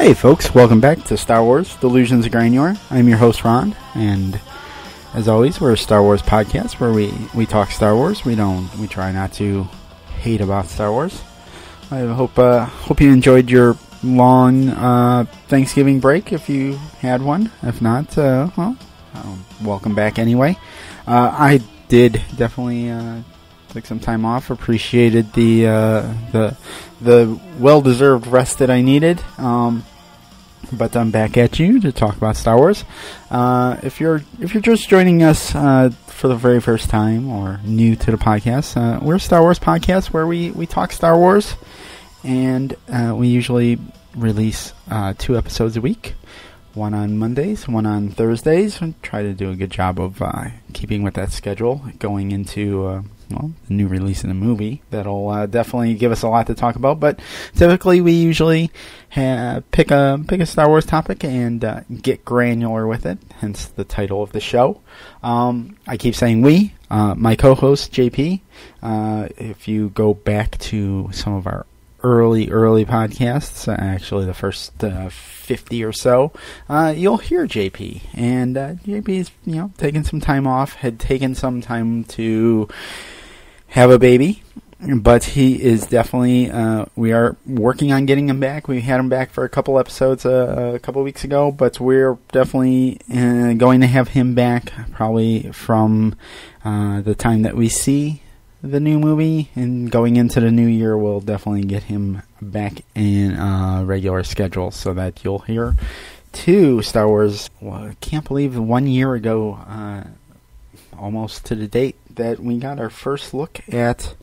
Hey folks, welcome back to Star Wars Delusions of Granular. I'm your host Ron, and as always, we're a Star Wars podcast where we talk Star Wars. We try not to hate about Star Wars. I hope you enjoyed your long Thanksgiving break if you had one. If not, welcome back anyway. I did definitely took some time off. Appreciated the well-deserved rest that I needed. But I'm back at you to talk about Star Wars. If you're just joining us for the very first time or new to the podcast, we're a Star Wars podcast where we talk Star Wars, and we usually release 2 episodes a week. One on Mondays, one on Thursdays. We try to do a good job of keeping with that schedule going into the new release of the movie. That'll definitely give us a lot to talk about. But typically, we usually pick a Star Wars topic and get granular with it. Hence the title of the show. I keep saying we. My co-host JP. If you go back to some of our early podcasts, actually the first 50 or so, you'll hear JP, and JP's taken some time off, had taken some time to have a baby, but he is definitely we are working on getting him back. We had him back for a couple episodes a couple weeks ago, but we're definitely going to have him back probably from the time that we see the new movie, and going into the new year, we'll definitely get him back in a regular schedule so that you'll hear 2 Star Wars. Well, I can't believe 1 year ago, almost to the date, that we got our first look at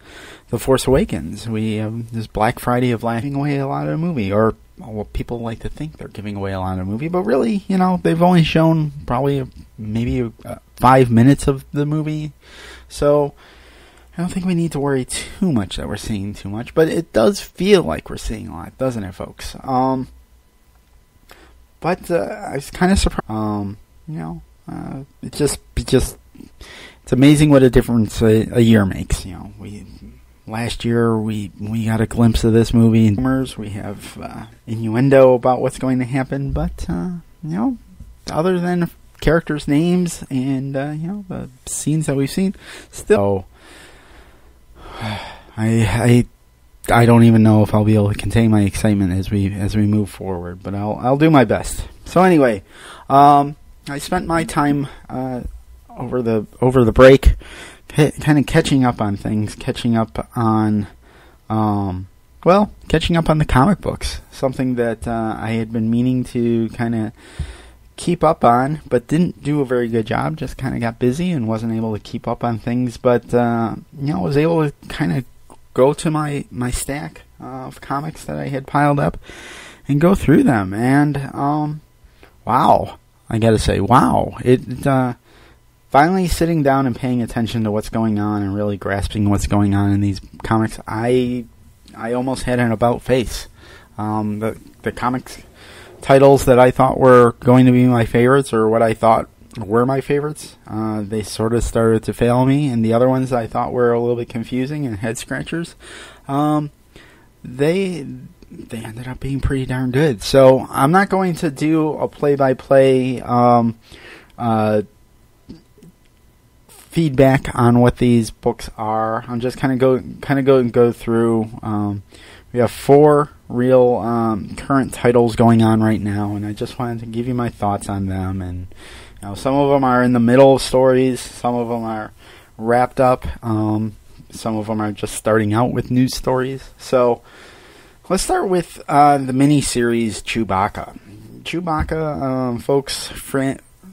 The Force Awakens. We this Black Friday of giving away a lot of the movie, or well, people like to think they're giving away a lot of the movie, but really, they've only shown probably maybe 5 minutes of the movie, so I don't think we need to worry too much that we're seeing too much, but it does feel like we're seeing a lot, doesn't it, folks? But I was kind of surprised. It's amazing what a difference a year makes. Last year we got a glimpse of this movie. We have innuendo about what's going to happen, but other than characters' names and the scenes that we've seen, still. I don't even know if I'll be able to contain my excitement as we move forward, but I'll do my best. So anyway, I spent my time over the break kind of catching up on things, catching up on the comic books, something that I had been meaning to kind of keep up on, but didn't do a very good job. Just kind of got busy and wasn't able to keep up on things, but was able to kind of go to my stack of comics that I had piled up and go through them. And wow, I gotta say, wow! It finally sitting down and paying attention to what's going on and really grasping what's going on in these comics. I almost had an about face. The comics titles that I thought were going to be my favorites, or what I thought were my favorites, they sort of started to fail me, and the other ones I thought were a little bit confusing and head scratchers, they ended up being pretty darn good. So I'm not going to do a play-by-play feedback on what these books are. I'm just kind of go through. We have 4 real current titles going on right now, and I just wanted to give you my thoughts on them. And some of them are in the middle of stories, some of them are wrapped up, some of them are just starting out with new stories. So let's start with the mini-series Chewbacca. Chewbacca, folks,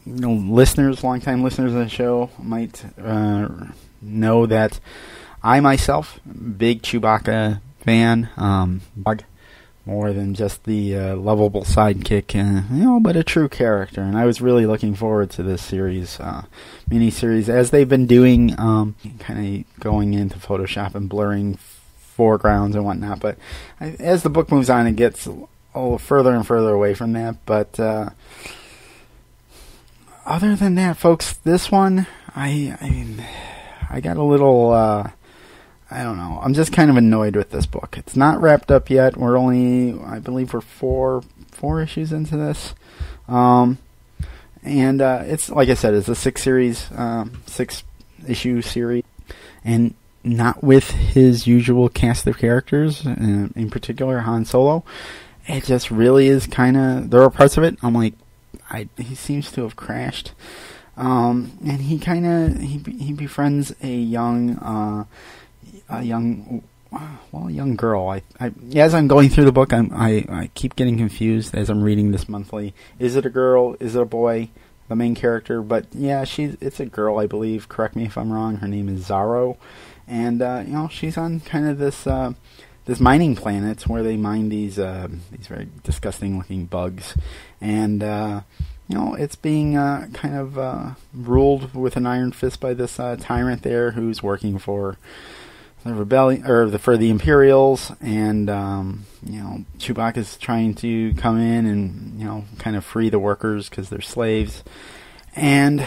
listeners, longtime listeners of the show might know that I myself, big Chewbacca fan, more than just the lovable sidekick, but a true character. And I was really looking forward to this series, mini-series, as they've been doing, kind of going into Photoshop and blurring foregrounds and whatnot. But as the book moves on, it gets a little further and further away from that. But other than that, folks, this one, I got a little I don't know. I'm just kind of annoyed with this book. It's not wrapped up yet. We're only, I believe we're four 4 issues into this. And it's, like I said, it's a 6-issue series, and not with his usual cast of characters, in particular Han Solo. It just really is kind of, there are parts of it I'm like, he seems to have crashed. And he he befriends a young girl. As I'm going through the book, I keep getting confused as I'm reading this monthly. Is it a girl? Is it a boy? The main character, but yeah, it's a girl, I believe. Correct me if I'm wrong. Her name is Zaro, and she's on kind of this mining planet where they mine these very disgusting looking bugs, and it's being kind of ruled with an iron fist by this tyrant there who's working for the rebellion, or for the Imperials, and Chewbacca's trying to come in and kind of free the workers because they're slaves. And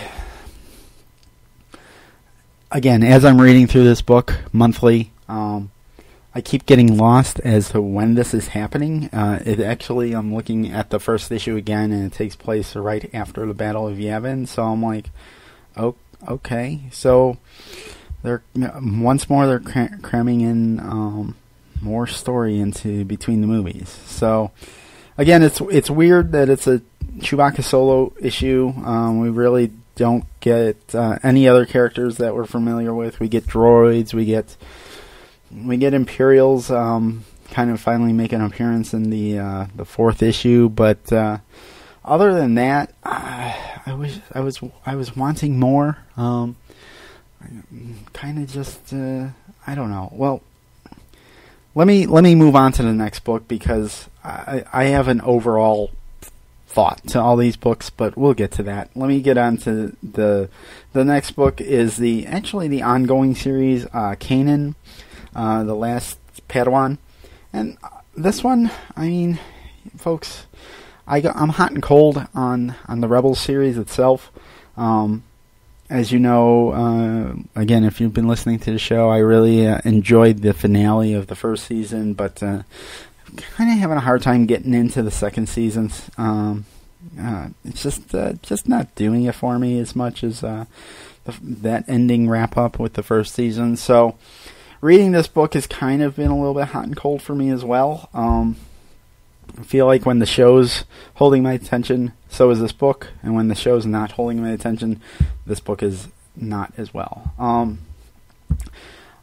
again, as I'm reading through this book monthly, I keep getting lost as to when this is happening. I'm looking at the first issue again, and it takes place right after the Battle of Yavin. So I'm like, oh, okay, so. They're cramming in more story into between the movies. So again, it's weird that it's a Chewbacca solo issue. We really don't get any other characters that we're familiar with. We get droids, we get Imperials kind of finally make an appearance in the 4th issue, but other than that, I was wanting more. Kind of just I don't know. Well, let me move on to the next book, because I have an overall thought to all these books, but we'll get to that. Let me get on to the next book. Is the ongoing series, Canon, The Last Padawan, and this one, I mean, folks, I'm hot and cold on the Rebels series itself. As you know, again, if you've been listening to the show, I really enjoyed the finale of the first season, but kind of having a hard time getting into the second season. It's just not doing it for me as much as that ending wrap up with the first season. So reading this book has kind of been a little bit hot and cold for me as well. I feel like when the show's holding my attention, so is this book, and when the show's not holding my attention, this book is not as well.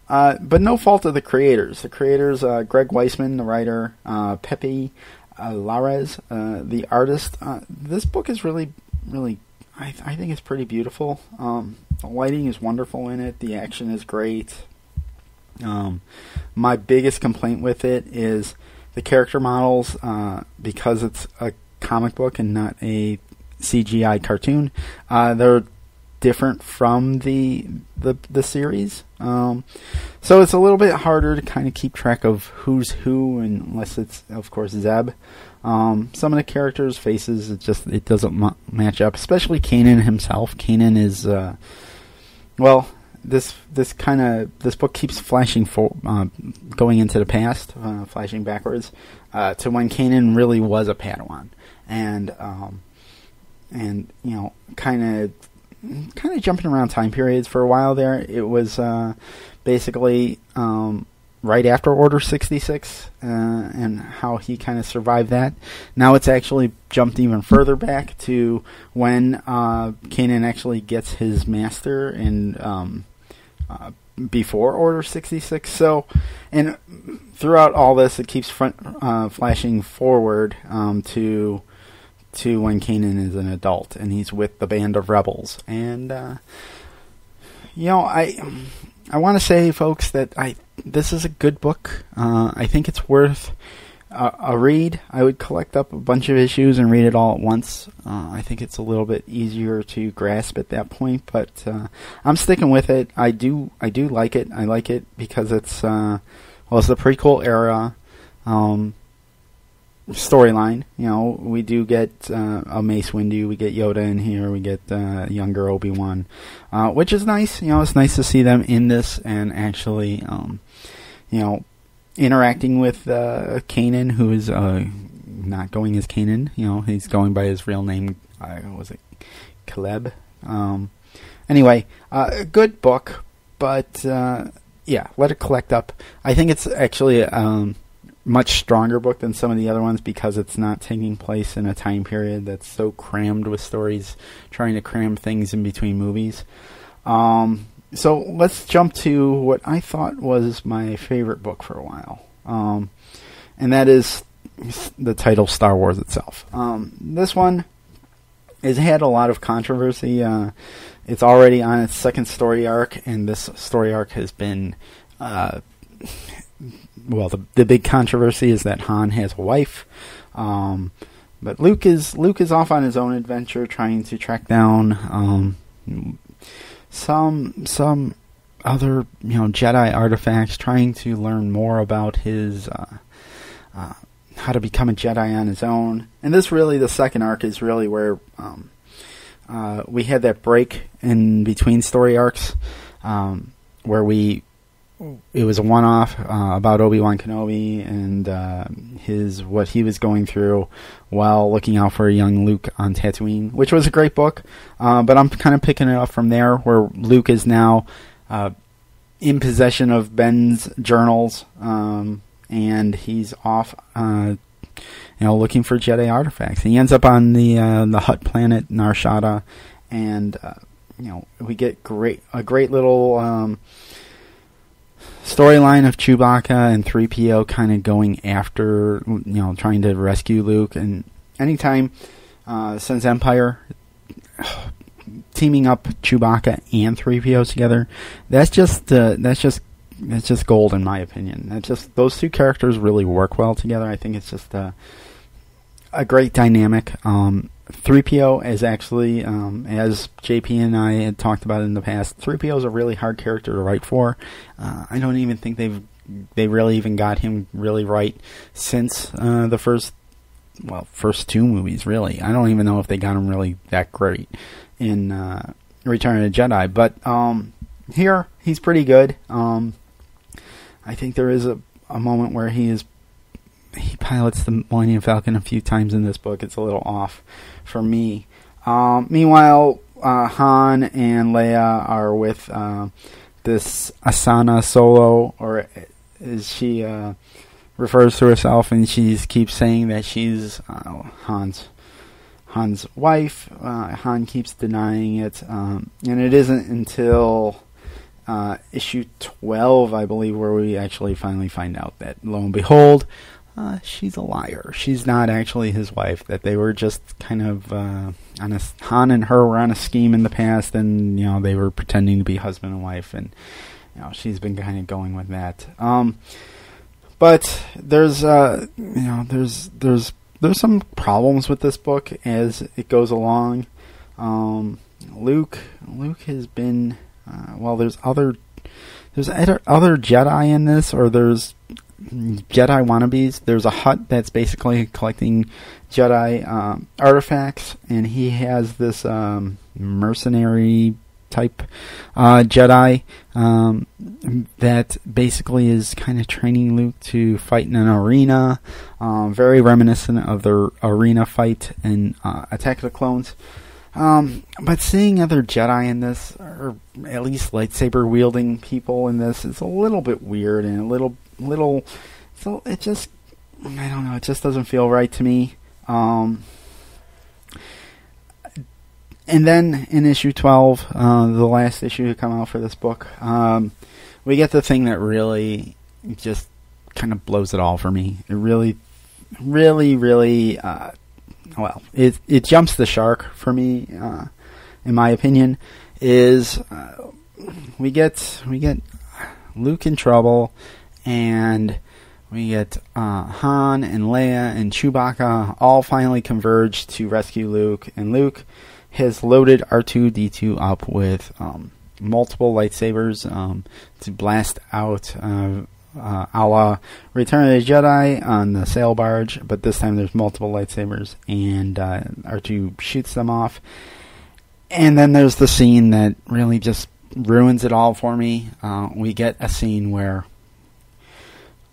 But no fault of the creators. The creators, Greg Weisman, the writer, Pepe Larraz, the artist. This book is really, I think it's pretty beautiful. The lighting is wonderful in it. The action is great. My biggest complaint with it is the character models, because it's a comic book and not a CGI cartoon. They're different from the series, so it's a little bit harder to kind of keep track of who's who, unless it's, of course, Zeb. Some of the characters' faces, it doesn't match up, especially Kanan himself. Kanan is this book keeps flashing going into the past, flashing backwards to when Kanan really was a Padawan, and kind of jumping around time periods for a while there. It was basically right after Order 66, and how he kind of survived that. Now it's actually jumped even further back to when Kanan actually gets his master, and before Order 66. So, and throughout all this, it keeps flashing forward to when Kanan is an adult and he's with the band of rebels. And I want to say, folks, that this is a good book. I think it's worth a read. I would collect up a bunch of issues and read it all at once. I think it's a little bit easier to grasp at that point, but I'm sticking with it. I do like it. I like it because it's it's the prequel era storyline. We do get a Mace Windu, we get Yoda in here, we get younger Obi-Wan, which is nice. It's nice to see them in this and actually interacting with Kanan, who is not going as Canon. He's going by his real name. Was it Caleb? Anyway, a good book, but let it collect up. I think it's actually a much stronger book than some of the other ones because it's not taking place in a time period that's so crammed with stories, trying to cram things in between movies. So let's jump to what I thought was my favorite book for a while, and that is the title Star Wars itself. This one has had a lot of controversy. It's already on its second story arc, and this story arc has been... the big controversy is that Han has a wife, but Luke is off on his own adventure, trying to track down some other Jedi artifacts, trying to learn more about his how to become a Jedi on his own. And the second arc is really where we had that break in between story arcs, where it was a one-off about Obi-Wan Kenobi and what he was going through while looking out for a young Luke on Tatooine, which was a great book. But I'm kind of picking it up from there, where Luke is now in possession of Ben's journals, and he's off, looking for Jedi artifacts. He ends up on the Hutt planet Nar Shaddaa, and we get a great little storyline of Chewbacca and 3PO kind of going after, trying to rescue Luke. And anytime since Empire, teaming up Chewbacca and 3PO together, that's just gold in my opinion. Those two characters really work well together. I think it's just a great dynamic. 3PO is actually, as JP and I had talked about in the past, 3PO is a really hard character to write for. I don't even think they really even got him really right since the first two movies, really. I don't even know if they got him really that great in Return of the Jedi. But here, he's pretty good. I think there is a moment where he pilots the Millennium Falcon a few times in this book. It's a little off for me. Meanwhile, Han and Leia are with this Asana Solo, or as she refers to herself, and she keeps saying that she's Han's wife. Han keeps denying it, and it isn't until issue 12, I believe, where we actually finally find out that, lo and behold, she's a liar. She's not actually his wife. That they were just kind of Han and her were on a scheme in the past, and they were pretending to be husband and wife, and she's been kind of going with that. But there's some problems with this book as it goes along. Luke has been there's other Jedi in this, or there's Jedi wannabes. There's a Hutt that's basically collecting Jedi artifacts, and he has this mercenary type Jedi that basically is kind of training Luke to fight in an arena, very reminiscent of the arena fight in Attack of the Clones. But seeing other Jedi in this, or at least lightsaber wielding people in this, is a little bit weird and a little, so it just, I don't know, it just doesn't feel right to me. And then in issue 12, the last issue to come out for this book, we get the thing that really just kind of blows it all for me. It really, it jumps the shark for me, in my opinion, is we get Luke in trouble, and we get Han and Leia and Chewbacca all finally converge to rescue Luke, and Luke has loaded R2-D2 up with multiple lightsabers to blast out a la Return of the Jedi on the sail barge, but this time there's multiple lightsabers, and R2 shoots them off. And then there's the scene that really just ruins it all for me. We get a scene where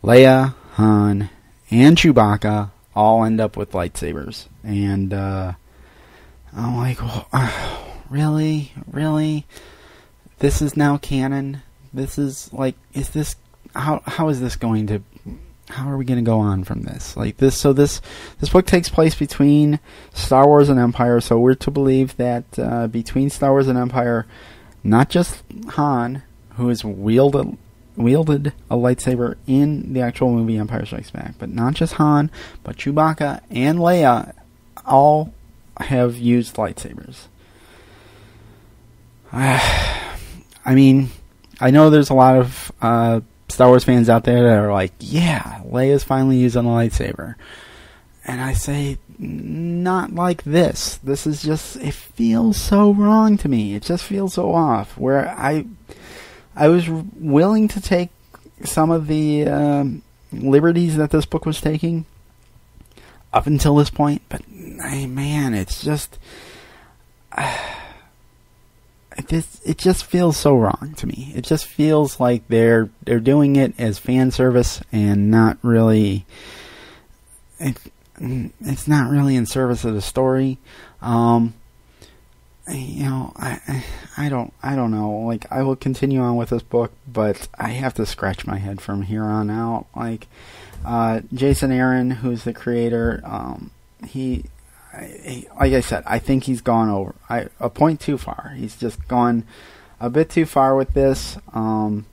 Leia, Han, and Chewbacca all end up with lightsabers. And I'm like, really? This is now canon? This is like, is this, how is this going to, how are we going to go on from this? Like this, so this book takes place between Star Wars and Empire, so we're to believe that between Star Wars and Empire, not just Han, who has wielded a lightsaber in the actual movie Empire Strikes Back, but not just Han, but Chewbacca and Leia all have used lightsabers. I mean, I know there's a lot of Star Wars fans out there that are like, yeah, Leia's finally using a lightsaber. And I say, not like this. This is just, it feels so wrong to me. It just feels so off. Where I was willing to take some of the liberties that this book was taking up until this point, but man, it's just it just feels so wrong to me. It just feels like they're doing it as fan service and not really. It's not really in service of the story. I don't know. Like, I will continue on with this book, but I have to scratch my head from here on out. Like, Jason Aaron, who's the creator, like I said, I think he's gone over a point too far. He's just gone a bit too far with this, and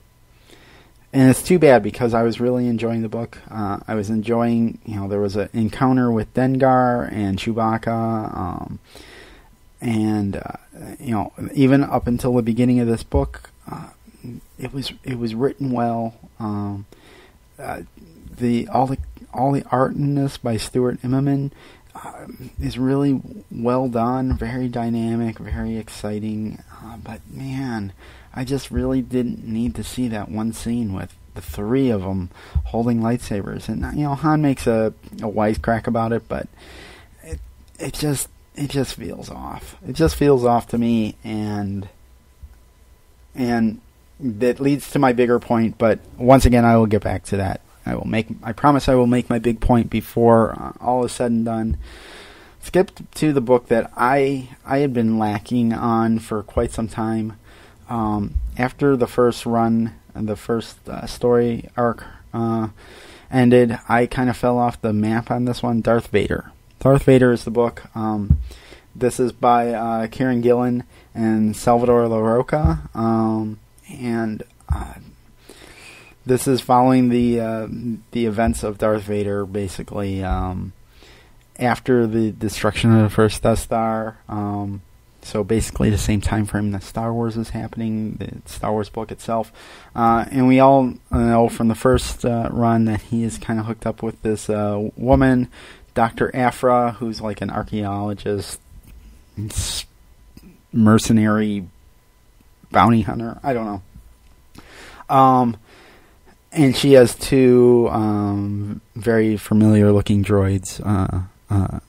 it's too bad because I was really enjoying the book. I was enjoying, there was an encounter with Dengar and Chewbacca, and even up until the beginning of this book, it was written well. All the art in this by Stuart Immonen is really well done, very dynamic, very exciting. But man, I just really didn't need to see that one scene with the three of them holding lightsabers. And Han makes a wisecrack about it, but it just feels off. It just feels off to me, and that leads to my bigger point. But once again, I will get back to that. I promise I will make my big point before all is said and done. Skip to the book that I had been lacking on for quite some time. After the first run, the first story arc ended, I kind of fell off the map on this one. Darth Vader. Darth Vader is the book. This is by Kieran Gillen and Salvador Larroca. And this is following the events of Darth Vader, basically, after the destruction of the first Death Star. So basically the same time frame that Star Wars is happening, the Star Wars book itself. And we all know from the first run that he is kind of hooked up with this woman, Dr. Aphra, who's like an archaeologist, mercenary, bounty hunter. I don't know. And she has two very familiar looking droids, a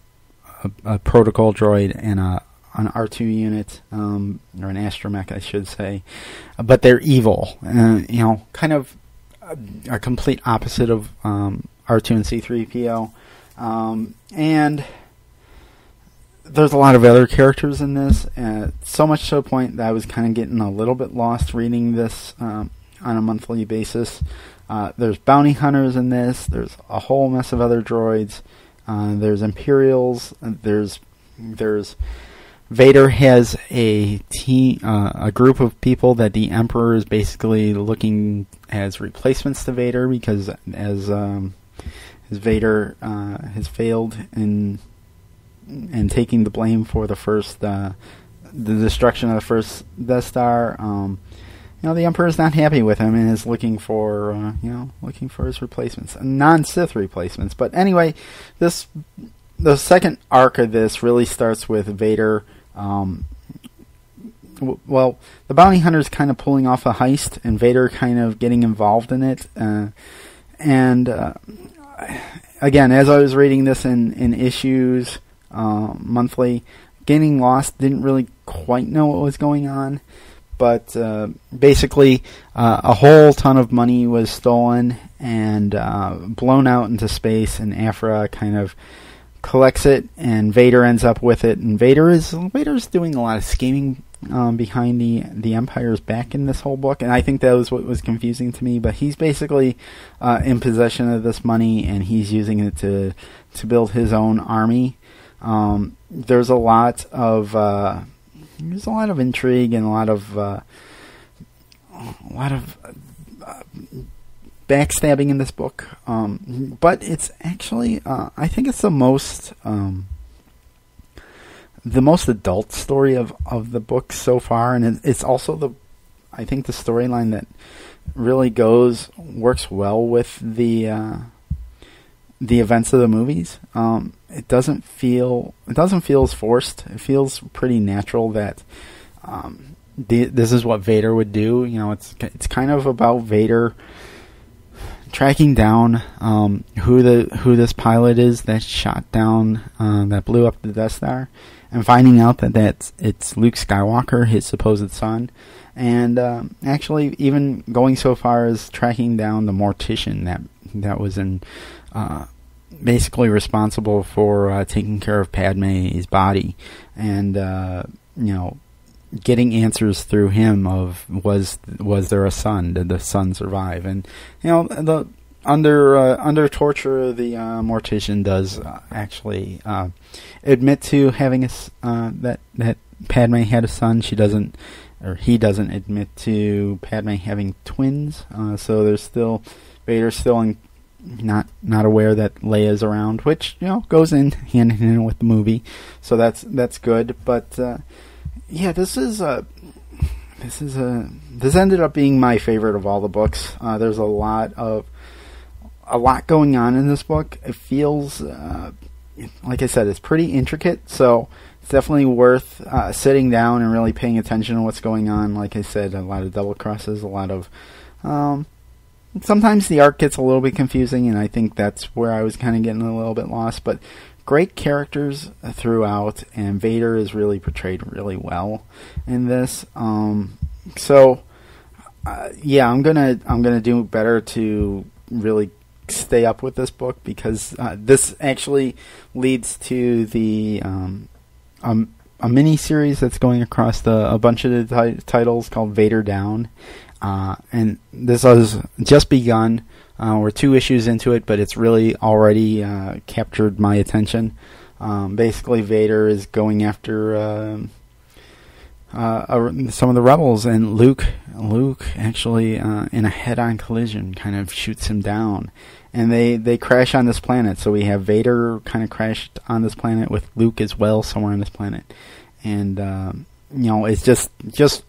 protocol droid and an R2 unit, or an astromech, I should say. But they're evil, kind of a complete opposite of R2 and C-3PO. And there's a lot of other characters in this, so much to the point that I was kind of getting a little bit lost reading this on a monthly basis. There's bounty hunters in this. There's a whole mess of other droids. There's Imperials. There's Vader has a team, a group of people that the Emperor is basically looking as replacements to Vader, because as Vader has failed in taking the blame for the first the destruction of the first Death Star. The Emperor is not happy with him and is looking for his replacements, non-Sith replacements. But anyway, the second arc of this really starts with Vader. The bounty hunter is kind of pulling off a heist, and Vader kind of getting involved in it. Again, as I was reading this in issues monthly, getting lost, didn't really quite know what was going on. but basically a whole ton of money was stolen and blown out into space, and Aphra kind of collects it, and Vader ends up with it, and Vader's doing a lot of scheming behind the Empire's back in this whole book, and I think that was what was confusing to me. But he's basically in possession of this money, and he's using it to build his own army. There's a lot of intrigue and a lot of backstabbing in this book, but it's actually I think it's the most adult story of the book so far, and it's also I think the storyline that really works well with the events of the movies. It doesn't feel as forced. It feels pretty natural that this is what Vader would do. You know, it's kind of about Vader tracking down who this pilot is that shot down that blew up the Death Star, and finding out that it's Luke Skywalker, his supposed son, and actually even going so far as tracking down the mortician that was basically responsible for taking care of Padme's body, and getting answers through him of was there a son? Did the son survive? And under torture, the mortician does actually admit to having that Padme had a son. He doesn't admit to Padme having twins. So Vader's still not aware that Leia's around, which goes in hand in hand with the movie. So that's good. But this ended up being my favorite of all the books. There's a lot going on in this book. It feels like I said, it's pretty intricate, so it's definitely worth sitting down and really paying attention to what's going on. Like I said, a lot of double crosses, a lot of sometimes the arc gets a little bit confusing, and I think that's where I was kind of getting a little bit lost, but great characters throughout, and Vader is really portrayed really well in this. I'm gonna do better to really stay up with this book, because this actually leads to the a mini series that's going across a bunch of the titles called Vader Down, and this has just begun. We're 2 issues into it, but it's really already captured my attention. Basically, Vader is going after some of the rebels, and Luke actually, in a head-on collision, kind of shoots him down, and they crash on this planet. So we have Vader kind of crashed on this planet with Luke as well, somewhere on this planet, and it's just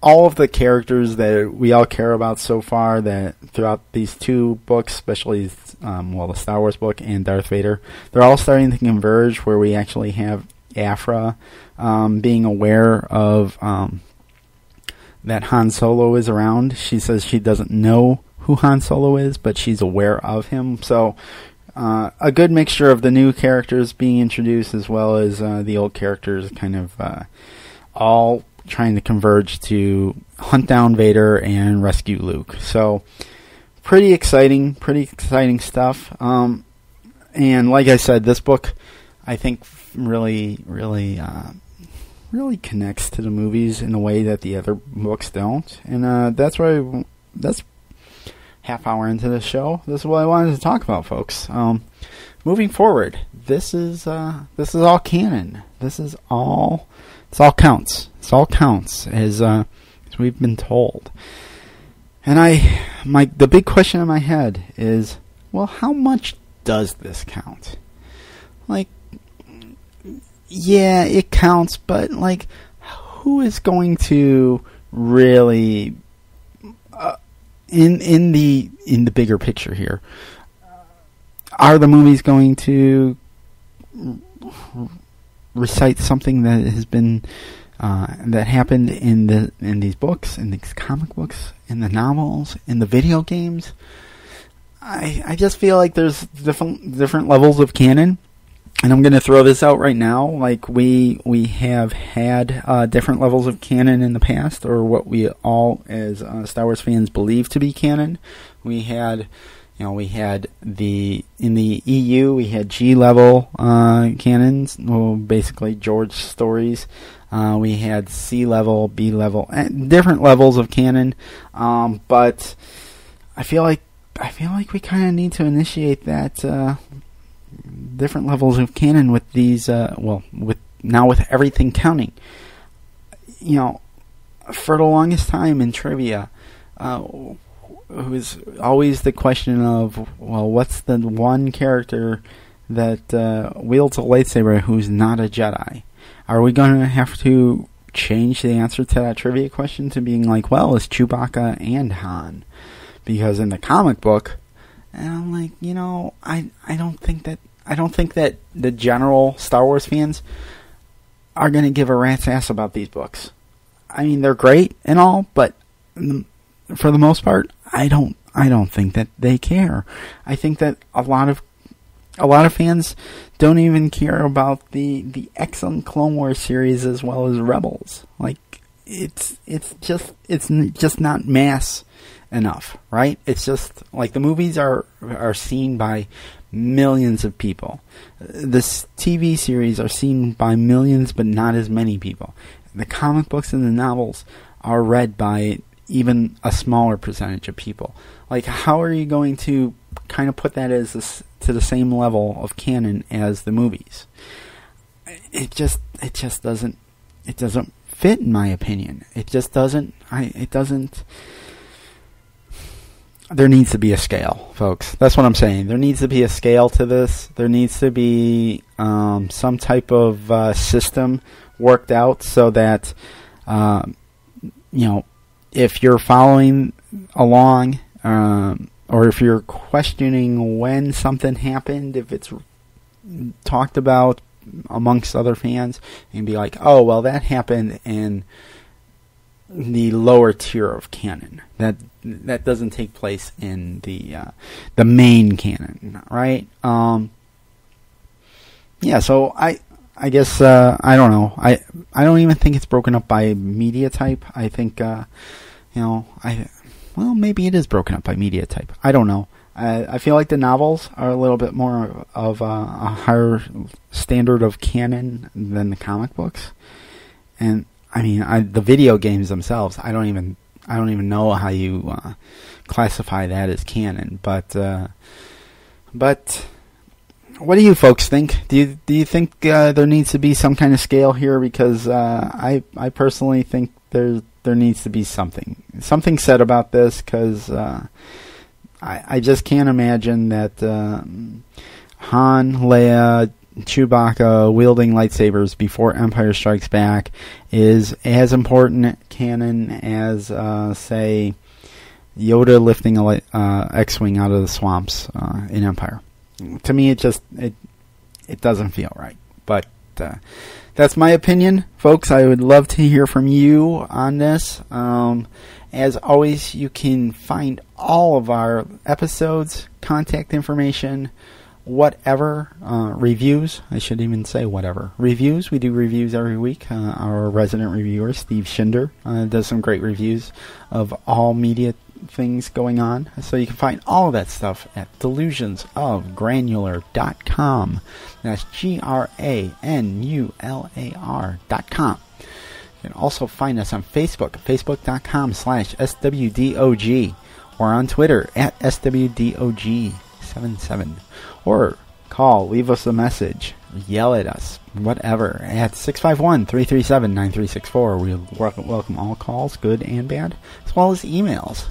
all of the characters that we all care about so far, that throughout these 2 books, especially the Star Wars book and Darth Vader, they're all starting to converge, where we actually have Aphra being aware of that Han Solo is around. She says she doesn't know who Han Solo is, but she's aware of him. So a good mixture of the new characters being introduced, as well as the old characters kind of all trying to converge to hunt down Vader and rescue Luke. So pretty exciting stuff. And like I said, this book, I think, really connects to the movies in a way that the other books don't. And that's half hour into the show. This is what I wanted to talk about, folks. Moving forward, this is all canon. It all counts. It all counts as we've been told. And the big question in my head is, well, how much does this count? Like, yeah, it counts, but like, who is going to really in the bigger picture here? Are the movies going to recite something that has been that happened in these books, in these comic books, in the novels, in the video games? I just feel like there's different levels of canon, and I'm going to throw this out right now, like we have had different levels of canon in the past, or what we all as Star Wars fans believe to be canon. We had in the EU, we had G level canons, well, basically George stories. We had C level, B level, different levels of canon. But I feel like we kind of need to initiate that. Different levels of canon with these, with everything counting. For the longest time in trivia, it was always the question of, well, what's the one character that wields a lightsaber who's not a Jedi? Are we going to have to change the answer to that trivia question to being like, well, it's Chewbacca and Han? Because in the comic book, and I'm like, I don't think that the general Star Wars fans are going to give a rat's ass about these books. I mean, they're great and all, but for the most part, I don't think that they care. I think that a lot of fans don't even care about the excellent Clone Wars series as well as Rebels. Like, it's just not mass enough, right? It's just like the movies are seen by millions of people. This TV series are seen by millions, but not as many people. The comic books and the novels are read by even a smaller percentage of people. Like, how are you going to kind of put that to the same level of canon as the movies? It just doesn't fit, in my opinion. It just doesn't. There needs to be a scale, folks. That's what I'm saying. There needs to be a scale to this. There needs to be some type of system worked out so that, if you're following along, or if you're questioning when something happened, if it's talked about amongst other fans, and be like, oh, well, that happened in the lower tier of canon. That doesn't take place in the main canon, right? So I guess I don't know. I don't even think it's broken up by media type. I think maybe it is broken up by media type. I don't know. I feel like the novels are a little bit more of a higher standard of canon than the comic books, and I mean the video games themselves. I don't even know how you classify that as canon. But what do you folks think? Do you think there needs to be some kind of scale here? Because I personally think there needs to be something said about this, because I just can't imagine that Han, Leia, Chewbacca wielding lightsabers before Empire Strikes Back is as important canon as, say, Yoda lifting a X-wing out of the swamps in Empire. To me, it doesn't feel right. But that's my opinion, folks. I would love to hear from you on this. As always, you can find all of our episodes, contact information, whatever, reviews. I should even say whatever. Reviews. We do reviews every week. Our resident reviewer, Steve Schinder, does some great reviews of all media things going on. So you can find all of that stuff at delusionsofgranular.com. That's GRANULAR.com. You can also find us on Facebook, facebook.com/SWDOG, or on Twitter at SWDOG77. Or call, leave us a message, yell at us, whatever, at 651-337-9364. We welcome all calls, good and bad, as well as emails.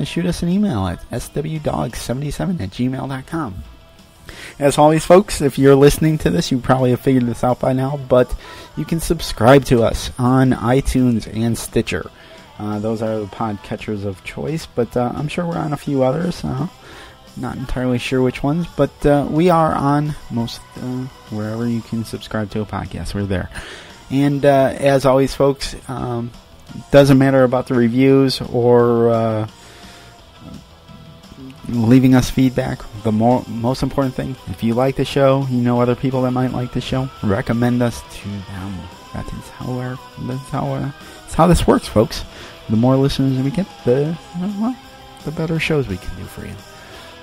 Shoot us an email at swdog77@gmail.com. As always, folks, if you're listening to this, you probably have figured this out by now, but you can subscribe to us on iTunes and Stitcher. Those are the podcatchers of choice, but I'm sure we're on a few others. Not entirely sure which ones, but we are on most wherever you can subscribe to a podcast. We're there. And as always, folks, doesn't matter about the reviews or leaving us feedback. The most important thing, if you like the show, you know other people that might like the show, recommend us to them. That's how this works, folks. The more listeners we get, the better shows we can do for you.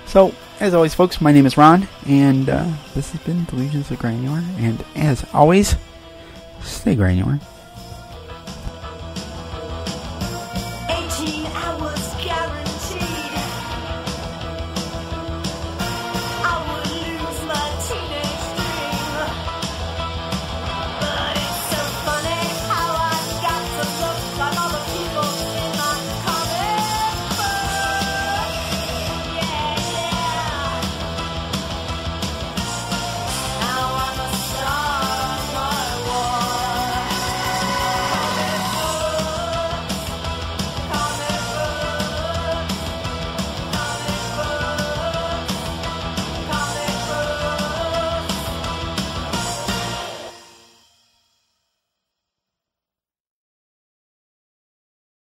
So, as always, folks, my name is Ron, and this has been Delusions of Granular. And as always, stay granular.